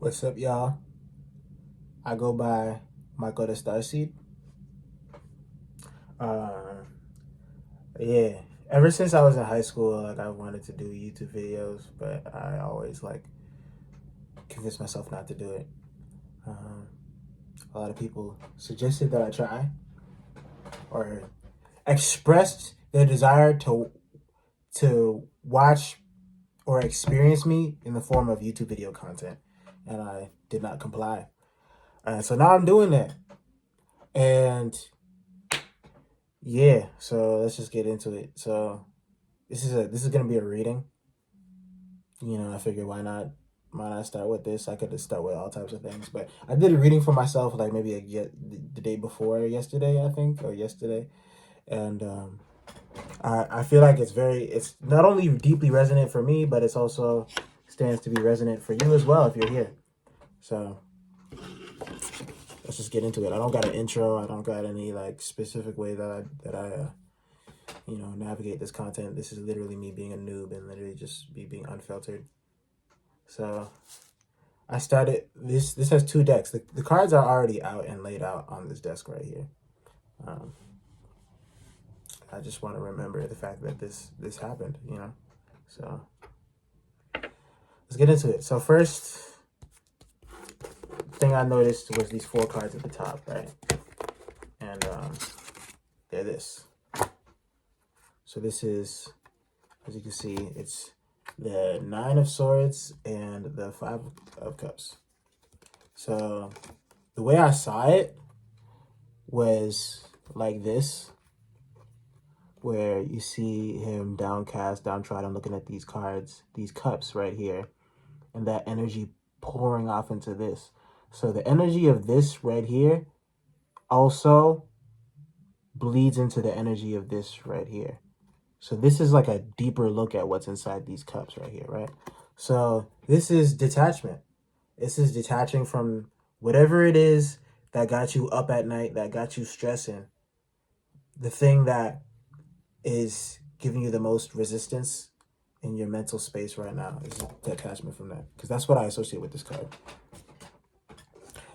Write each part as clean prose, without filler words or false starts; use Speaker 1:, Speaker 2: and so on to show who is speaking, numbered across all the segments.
Speaker 1: What's up, y'all? I go by Michael the Starseed. Uh, yeah. Ever since I was in high school, like I wanted to do YouTube videos, but I always like convinced myself not to do it. Um, a lot of people suggested that I try or expressed their desire to watch or experience me in the form of YouTube video content, and I did not comply. So now I'm doing that, and yeah. So let's just get into it. So this is gonna be a reading. I figured why not start with this? I could just start with all types of things, but I did a reading for myself like maybe the day before yesterday, I think, or yesterday, and I feel like it's not only deeply resonant for me, but it's also stands to be resonant for you as well if you're here. So let's just get into it. I don't got an intro. I don't got any like specific way that I navigate this content. This is literally me being a noob and literally just me being unfiltered. So I started this. This has two decks. The cards are already out and laid out on this desk right here. Um, I just want to remember the fact that this happened. So let's get into it. So first thing I noticed was these four cards at the top, right? And they're this. So this is, as you can see, it's the Nine of Swords and the Five of Cups. So the way I saw it was like this, where you see him downcast, downtrodden, looking at these cards, these cups right here, and that energy pouring off into this. So the energy of this right here also bleeds into the energy of this right here. So this is like a deeper look at what's inside these cups right here, right? So this is detachment. This is detaching from whatever it is that got you up at night, that got you stressing. The thing that is giving you the most resistance in your mental space right now is detachment from that. Because that's what I associate with this card.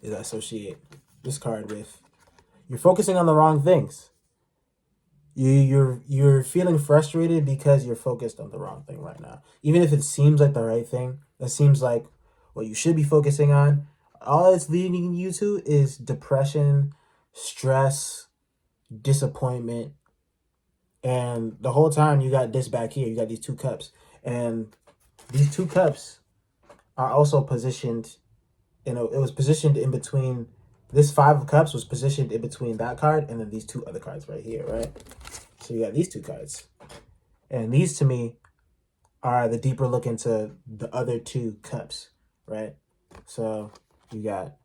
Speaker 1: I associate this card with you're focusing on the wrong things. You're feeling frustrated because you're focused on the wrong thing right now. Even if it seems like the right thing, that seems like what you should be focusing on, all it's leading you to is depression, stress, disappointment. And the whole time you got this back here, you got these two cups. And these two cups are also positioned, it was positioned in between, this Five of Cups was positioned in between that card and then these two other cards right here, right? So you got these two cards. And these to me are the deeper look into the other two cups, right? So you got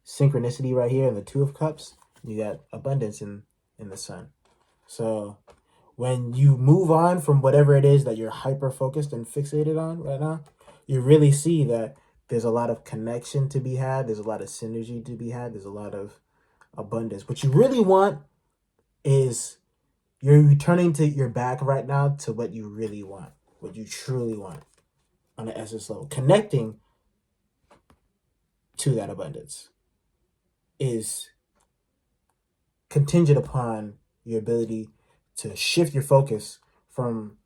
Speaker 1: synchronicity right here in the Two of Cups. You got abundance in the Sun. So when you move on from whatever it is that you're hyper focused and fixated on right now, you really see that there's a lot of connection to be had. There's a lot of synergy to be had. There's a lot of abundance. What you really want is you're returning to your back right now to what you really want, what you truly want on an essence level. Connecting to that abundance is contingent upon your ability to shift your focus from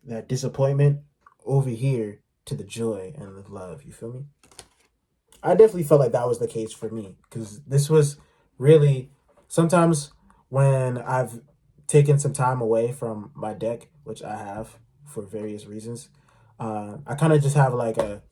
Speaker 1: that disappointment over here to the joy and the love. You feel me? I definitely felt like that was the case for me because this was really sometimes when I've taken some time away from my deck, which I have for various reasons. I kind of just have like a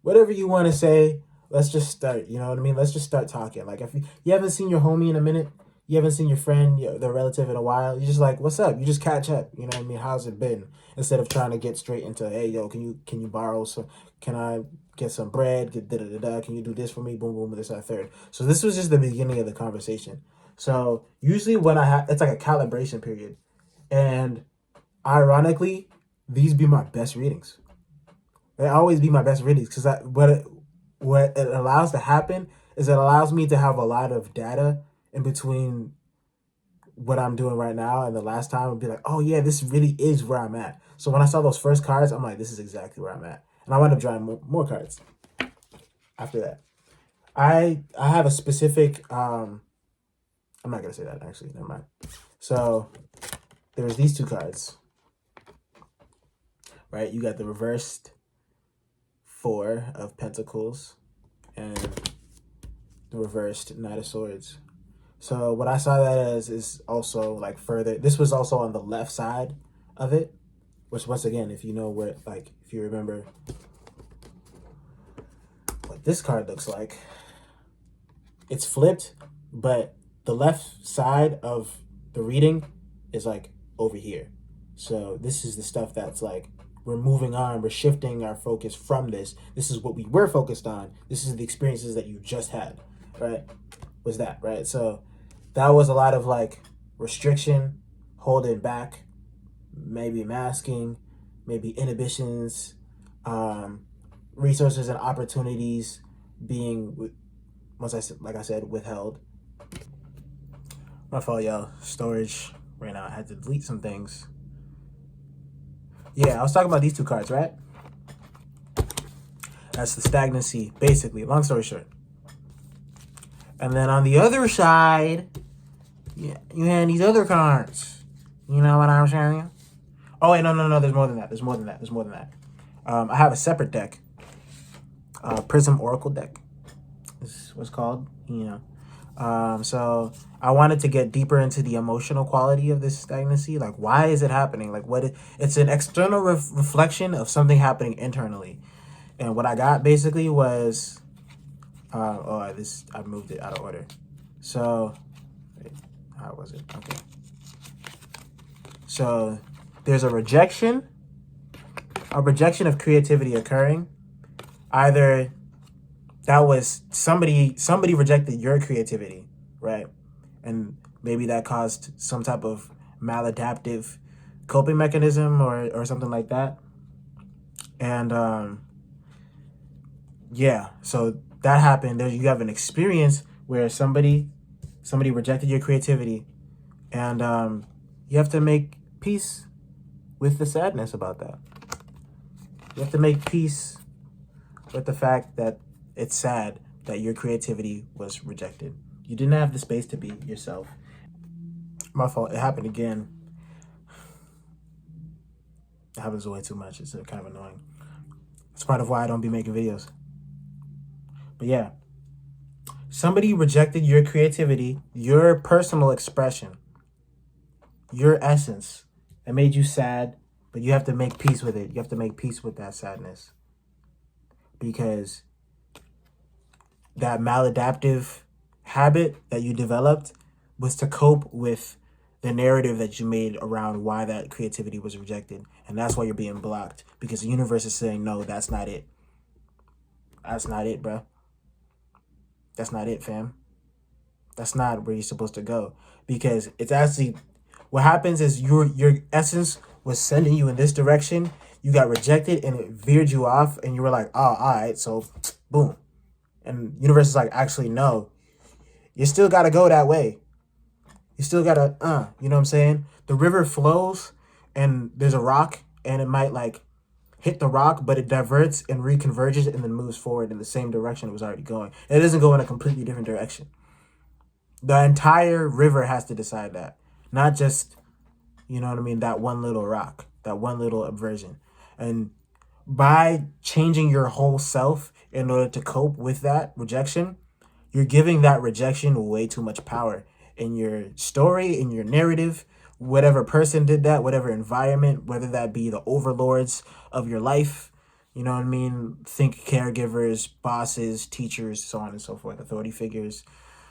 Speaker 1: whatever you want to say. Let's just start. You know what I mean? Let's just start talking. Like if you haven't seen your homie in a minute, you haven't seen your friend, their relative in a while. You're just like, what's up? You just catch up. You know what I mean? How's it been? Instead of trying to get straight into, hey, yo, can you borrow some? Can I get some bread? Can you do this for me? Boom, boom, this, that, third. So this was just the beginning of the conversation. So usually when I have, it's like a calibration period. And ironically, these be my best readings. They always be my best readings because what it allows to happen is it allows me to have a lot of data in between what I'm doing right now and the last time and be like, oh yeah, this really is where I'm at. So when I saw those first cards, I'm like, this is exactly where I'm at. And I wound up drawing more cards. after that. I have a specific I'm not gonna say that actually, never mind. So there's these two cards, right? You got the reversed Four of Pentacles and the reversed Knight of Swords. So what I saw that as is also like further. This was also on the left side of it, which once again, if you know where, like, if you remember what this card looks like, it's flipped, but the left side of the reading is like over here. So this is the stuff that's like we're moving on, we're shifting our focus from this. This is what we were focused on. This is the experiences that you just had, right? Was that, right? So that was a lot of like restriction, holding back, maybe masking, maybe inhibitions, resources and opportunities being, like I said, withheld. My fault, y'all. Storage right now. I had to delete some things. Yeah, I was talking about these two cards, right? That's the stagnancy, basically. Long story short. And then on the other side, yeah, you had these other cards. You know what I'm saying? Oh, wait, no. There's more than that. There's more than that. I have a separate deck. Prism Oracle deck is what's called. You know. So I wanted to get deeper into the emotional quality of this stagnancy. Like, why is it happening? Like, it's an external reflection of something happening internally. And what I got basically was, I moved it out of order. So, wait, how was it? Okay. So there's a rejection of creativity occurring. Either that was somebody rejected your creativity, right? And maybe that caused some type of maladaptive coping mechanism or something like that. And yeah, so that happened. You have an experience where somebody rejected your creativity, and you have to make peace with the sadness about that. You have to make peace with the fact that it's sad that your creativity was rejected. You didn't have the space to be yourself. My fault. It happened again. It happens way too much. It's kind of annoying. It's part of why I don't be making videos. But yeah, somebody rejected your creativity, your personal expression, your essence. It made you sad, but you have to make peace with it. You have to make peace with that sadness. Because that maladaptive habit that you developed was to cope with the narrative that you made around why that creativity was rejected. And that's why you're being blocked. Because the universe is saying, no, that's not it. That's not it, bro. That's not it, fam. That's not where you're supposed to go. Because it's actually, what happens is your essence was sending you in this direction. You got rejected and it veered you off. And you were like, oh, all right, so boom. And universe is like, actually, no. You still got to go that way. You still got to, you know what I'm saying? The river flows and there's a rock and it might like hit the rock, but it diverts and reconverges and then moves forward in the same direction it was already going. It doesn't go in a completely different direction. The entire river has to decide that, not just, you know what I mean, that one little rock, that one little aversion. And by changing your whole self in order to cope with that rejection, you're giving that rejection way too much power in your story, in your narrative. Whatever person did that, whatever environment, whether that be the overlords of your life, you know what I mean? Think caregivers, bosses, teachers, so on and so forth, authority figures,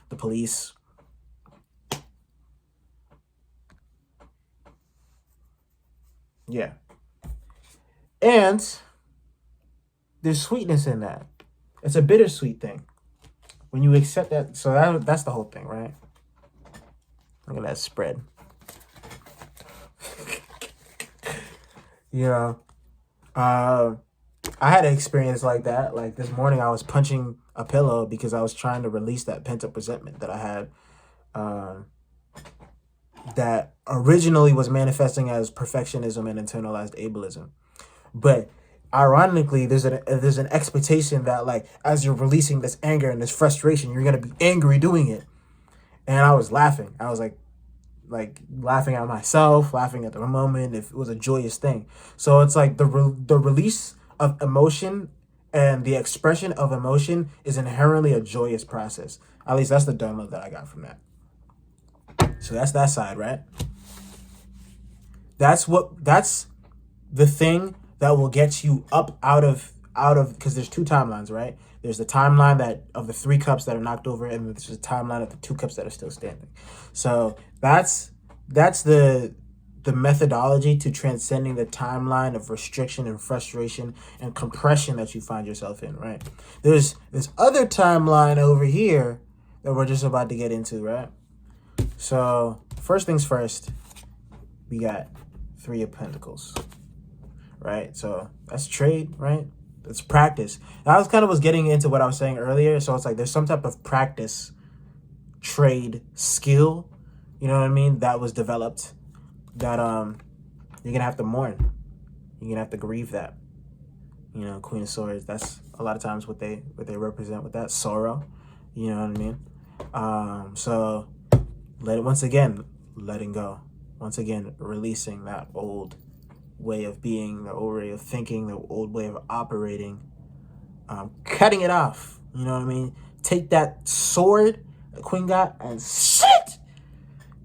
Speaker 1: the police. Yeah. And there's sweetness in that. It's a bittersweet thing. When you accept that, so that's the whole thing, right? Look at that spread. You know, I had an experience like that. Like this morning, I was punching a pillow because I was trying to release that pent-up resentment that I had, that originally was manifesting as perfectionism and internalized ableism. But ironically, there's an expectation that, like, as you're releasing this anger and this frustration, you're gonna be angry doing it. And I was laughing. I was like laughing at myself, laughing at the moment. If it was a joyous thing, so it's like the release of emotion and the expression of emotion is inherently a joyous process. At least that's the download that I got from that. So that's that side, right? That's the thing that will get you up out of because there's two timelines, right? There's the timeline that of the 3 cups that are knocked over, and there's the timeline of the 2 cups that are still standing. So that's the methodology to transcending the timeline of restriction and frustration and compression that you find yourself in, right? There's this other timeline over here that we're just about to get into, right? So first things first, we got 3 of Pentacles, right? So that's trade, right? It's practice. And I was getting into what I was saying earlier. So it's like there's some type of practice, trade, skill, you know what I mean, that was developed that you're gonna have to mourn. You're gonna have to grieve that. You know, Queen of Swords, that's a lot of times what they represent with that sorrow. You know what I mean? So once again, letting go. Once again, releasing that old way of being, the old way of thinking, the old way of operating, cutting it off. You know what I mean? Take that sword the Queen got and shit.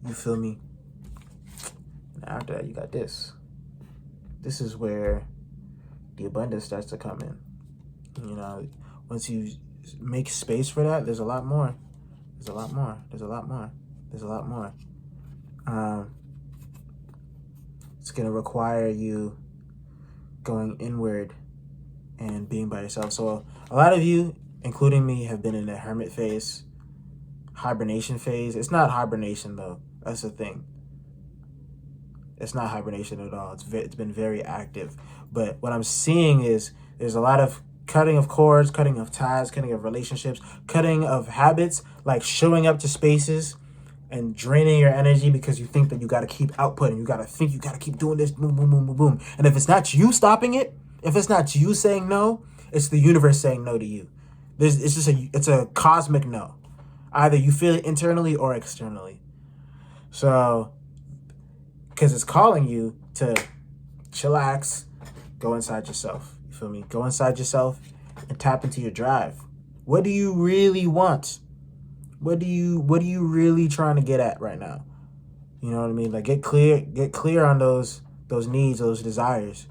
Speaker 1: You feel me? And after that, you got this. This is where the abundance starts to come in. You know, once you make space for that, there's a lot more. There's a lot more. There's a lot more. There's a lot more. It's going to require you going inward and being by yourself. So a lot of you, including me, have been in the hermit phase, hibernation phase. It's not hibernation, though. That's the thing. It's not hibernation at all. It's been very active. But what I'm seeing is there's a lot of cutting of cords, cutting of ties, cutting of relationships, cutting of habits, like showing up to spaces and draining your energy because you think that you got to keep outputting. You got to keep doing this, boom, boom, boom, boom, boom. And if it's not you stopping it, if it's not you saying no, it's the universe saying no to you. It's a cosmic no. Either you feel it internally or externally. So, because it's calling you to chillax, go inside yourself. You feel me? Go inside yourself and tap into your drive. What do you really want? What are you really trying to get at right now? You know what I mean? Like get clear on those needs, those desires,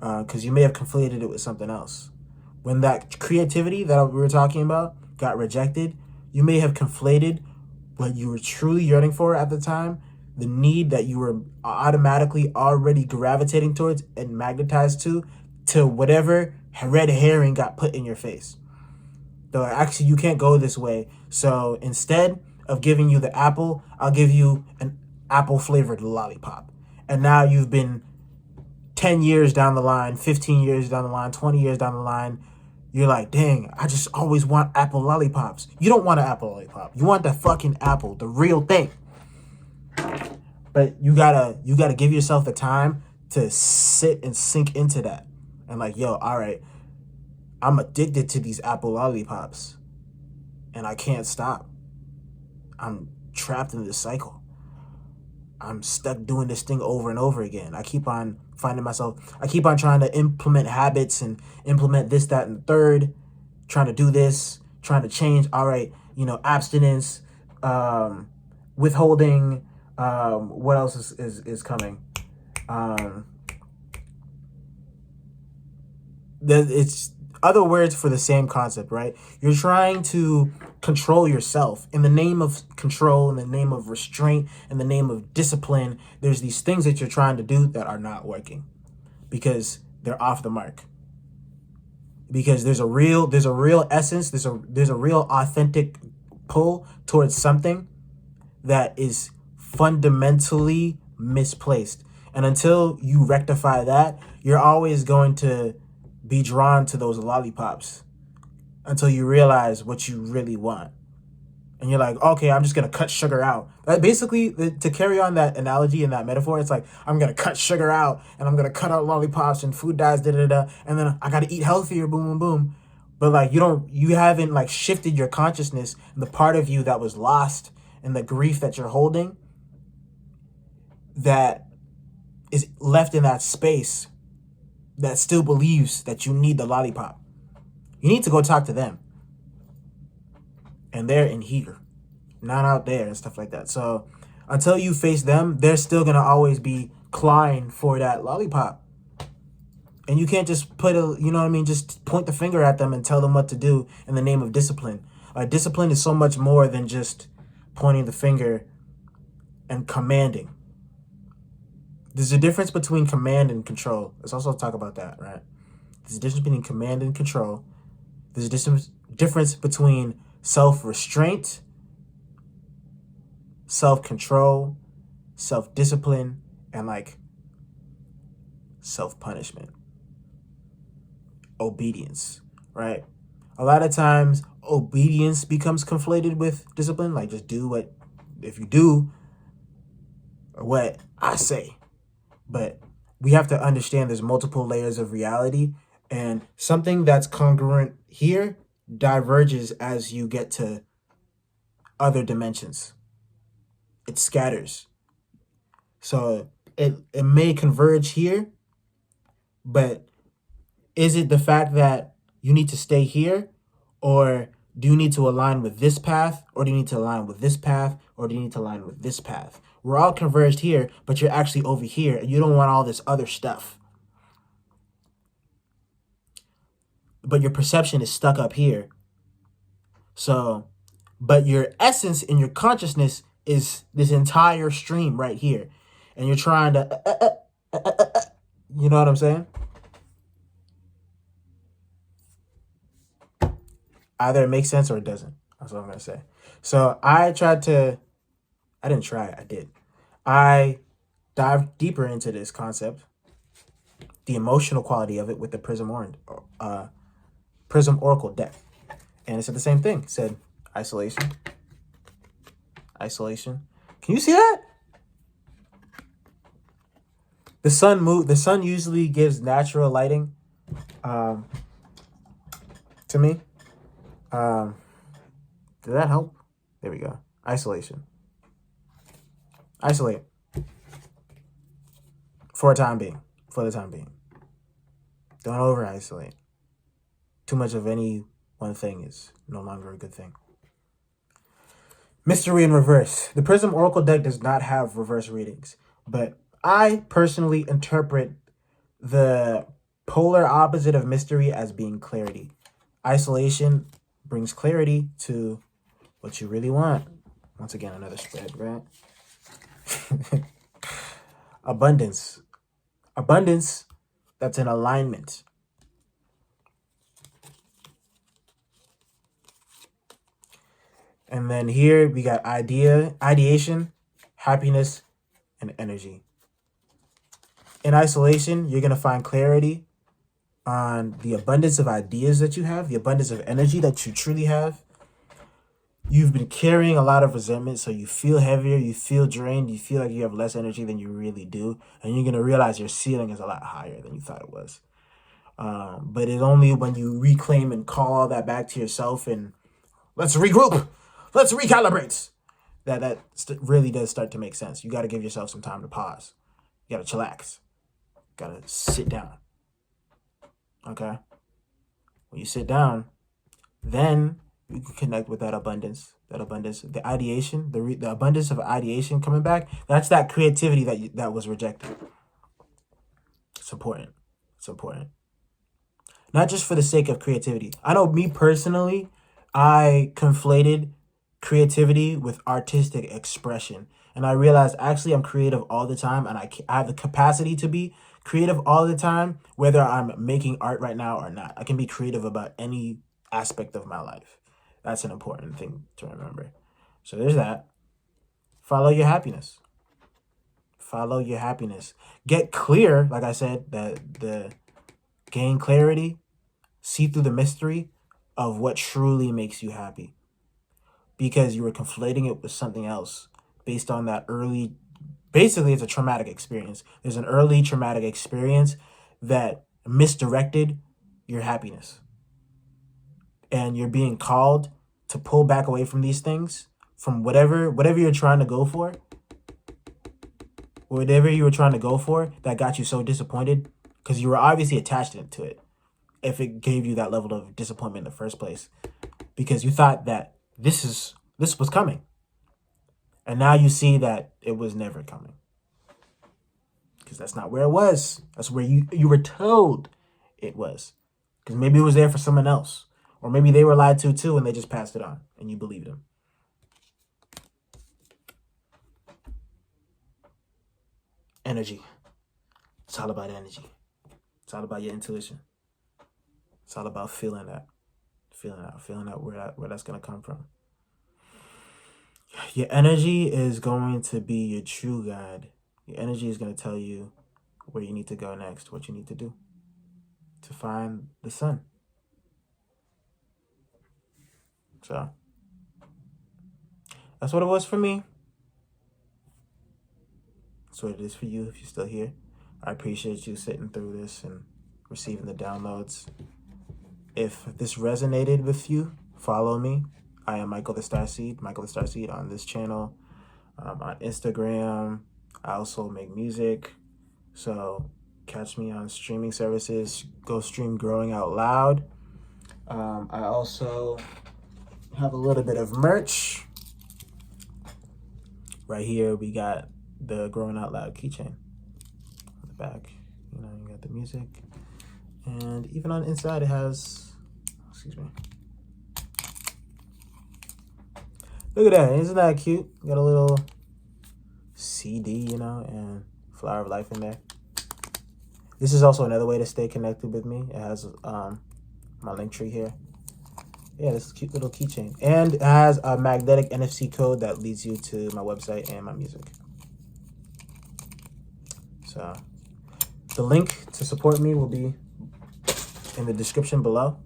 Speaker 1: because you may have conflated it with something else. When that creativity that we were talking about got rejected, you may have conflated what you were truly yearning for at the time, the need that you were automatically already gravitating towards and magnetized to whatever red herring got put in your face. Though actually you can't go this way. So instead of giving you the apple, I'll give you an apple flavored lollipop. And now you've been 10 years down the line, 15 years down the line, 20 years down the line. You're like, dang, I just always want apple lollipops. You don't want an apple lollipop. You want the fucking apple, the real thing. But you gotta give yourself the time to sit and sink into that. And like, yo, all right, I'm addicted to these apple lollipops and I can't stop. I'm trapped in this cycle. I'm stuck doing this thing over and over again. I keep on trying to implement habits and implement this, that, and the third, trying to do this, trying to change. All right, abstinence, withholding, what else is coming? It's other words for the same concept, right? You're trying to control yourself in the name of control, in the name of restraint, in the name of discipline. There's these things that you're trying to do that are not working because they're off the mark. Because there's a real essence, there's a real authentic pull towards something that is fundamentally misplaced. And until you rectify that, you're always going to be drawn to those lollipops until you realize what you really want. And you're like, okay, I'm just gonna cut sugar out. Basically, to carry on that analogy and that metaphor, it's like I'm gonna cut sugar out, and I'm gonna cut out lollipops and food dyes, da da da, and then I gotta eat healthier, boom boom boom. But like you haven't like shifted your consciousness, and the part of you that was lost and the grief that you're holding, that is left in that space, that still believes that you need the lollipop. You need to go talk to them, and they're in here, not out there and stuff like that. So until you face them, they're still gonna always be clawing for that lollipop. And you can't just put a, you know what I mean, just point the finger at them and tell them what to do in the name of discipline. Discipline is so much more than just pointing the finger and commanding. There's a difference between command and control. Let's also talk about that, right? There's a difference between command and control. There's a difference between self-restraint, self-control, self-discipline, and like self-punishment, obedience, right? A lot of times obedience becomes conflated with discipline. Like, just do what, if you do what I say. But we have to understand there's multiple layers of reality, and something that's congruent here diverges as you get to other dimensions. It scatters. So it may converge here, but is it the fact that you need to stay here, or do you need to align with this path, or do you need to align with this path, or do you need to align with this path? We're all converged here, but you're actually over here, and you don't want all this other stuff. But your perception is stuck up here. So, but your essence in your consciousness is this entire stream right here. And you're trying to, you know what I'm saying? Either it makes sense or it doesn't. That's what I'm going to say. So I didn't try, I did. I dived deeper into this concept, the emotional quality of it, with the Prism Oracle deck. And it said the same thing. It said isolation. Isolation. Can you see that? The sun usually gives natural lighting to me. Did that help? There we go. Isolation. Isolate. For the time being. Don't over isolate. Too much of any one thing is no longer a good thing. Mystery in reverse. The Prism Oracle deck does not have reverse readings, but I personally interpret the polar opposite of mystery as being clarity. Isolation brings clarity to what you really want. Once again, another spread, right? Abundance. Abundance that's in alignment. And then here we got ideation, happiness, and energy. In isolation, you're going to find clarity on the abundance of ideas that you have, the abundance of energy that you truly have. You've been carrying a lot of resentment, so you feel heavier, you feel drained, you feel like you have less energy than you really do, and you're going to realize your ceiling is a lot higher than you thought it was. But it's only when you reclaim and call all that back to yourself and let's regroup, let's recalibrate, that really does start to make sense. You got to give yourself some time to pause. You got to chillax. Got to sit down. Okay? When you sit down, then you can connect with that abundance, the ideation, the abundance of ideation coming back. That's that creativity that was rejected. It's important. It's important. Not just for the sake of creativity. I know me personally, I conflated creativity with artistic expression. And I realized actually I'm creative all the time, and I have the capacity to be creative all the time, whether I'm making art right now or not. I can be creative about any aspect of my life. That's an important thing to remember. So there's that. Follow your happiness. Follow your happiness. Get clear, like I said, the gain clarity, see through the mystery of what truly makes you happy. because you were conflating it with something else based on that early. Basically, it's a traumatic experience. There's an early traumatic experience that misdirected your happiness, and you're being called to pull back away from these things, from whatever you're trying to go for, whatever you were trying to go for that got you so disappointed, because you were obviously attached to it. If it gave you that level of disappointment in the first place, because you thought that this was coming, and now you see that it was never coming, because that's not where it was. That's where you were told it was, because maybe it was there for someone else, or maybe they were lied to too, and they just passed it on, and you believed them. Energy. It's all about energy. It's all about your intuition. It's all about feeling out where that's gonna come from. Your energy is going to be your true guide. Your energy is going to tell you where you need to go next, what you need to do to find the sun. So that's what it was for me. That's what it is for you if you're still here. I appreciate you sitting through this and receiving the downloads. If this resonated with you, follow me. I am Michael the Starseed on this channel, on Instagram. I also make music, so catch me on streaming services. Go stream Growing Out Loud. I also have a little bit of merch. Right here, we got the Growing Out Loud keychain on the back. You got the music, and even on the inside, it has. Excuse me. Look at that. Isn't that cute? Got a little CD, and Flower of Life in there. This is also another way to stay connected with me. It has my link tree here. Yeah, this cute little keychain. And it has a magnetic NFC code that leads you to my website and my music. So the link to support me will be in the description below.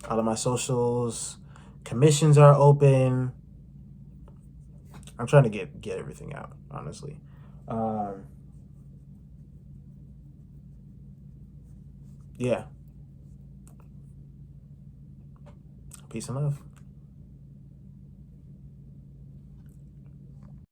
Speaker 1: All of my socials, commissions are open. I'm trying to get everything out, honestly. Yeah. Peace and love.